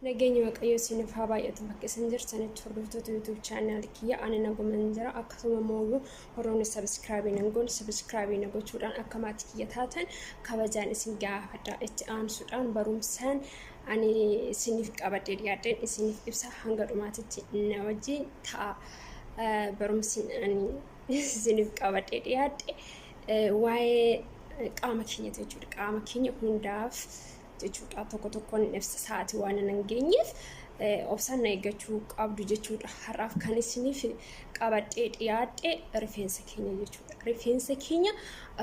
Nageenyi Waaqayyoo isiniif haa baay'atu bakka isin jirtanitti hordoftoota YouTube channel kiyya ani nagumaan jira akkasuma immoo horoonni subscribe gochuudhaan akka maatii kiyya taatan kabajaan isin gaafadha itti aansuudhaan barumsaan ani isiniif qabadhee dhiyaadheen isiniif ibsa hanga dhumaatitti na wajjin ta'a barumsi ani isiniif qabadhee dhiyaadhe waa'ee qaama keenya jechuudha qaama keenya hundaaf jechuudha tokkoon ibsa sa'aatii waan nan geenyeef obsaan na eeggachuu qabdu jechuudha har'aaf kan isiniif qabadhee dhiyaadhe rifeensa keenya jechuudha rifeensa keenya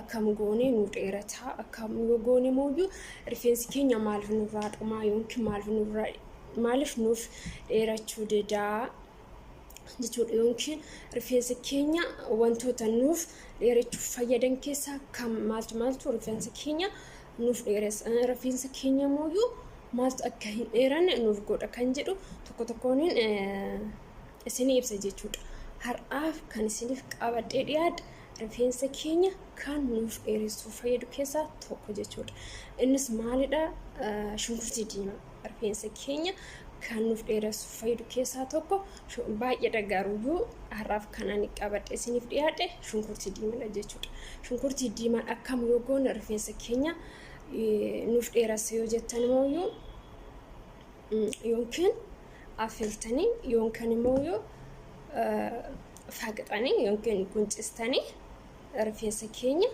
akkam goonee nu dheerataa akkam goonee mooyyuu rifeensi keenya maaliif nurraa dhumaa yookiin maaliif nuuf dheerachuu didaa jechuudha yookiin rifeensa keenya wantoota nuuf dheerachuuf fayyadan keessaa kam maaltu rifeensa keenya nuuf dheeres rifeensa keenya mooyyuu maaltu akka hin dheeranne nuuf godha kan jedhu tokkoon isinii ibsa jechuudha har'aaf kan isiniif qabadhee dhiyaadhe rifeensa keenya kan nuuf dheeressuuf fayyadu keessaa tokko jechuudha innis maalidha shunkurtii diimaa rifeensa keenya kan nuuf dheeressuuf fayyadu keessaa tokko baay'ee garuu har'aaf kan ani qabadhee isiniif dhiyaadhe shunkurtii diimaa jechuudha shunkurtii diimaan akkam yoo goone rifeensa keenya nuuf dheeressa yoo jettan mooyyuu yookiin affeeltanii yookiin immoo faqxanii yookiin guncistanii rifeensa keenya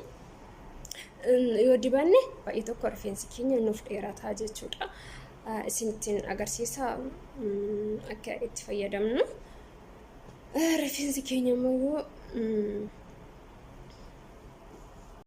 yoo dibanne baay'ee tokko rifeensi keenya nuuf dheerataa jechuudha isinittiin agarsiisa akka itti fayyadamnu rifeensi keenya immoo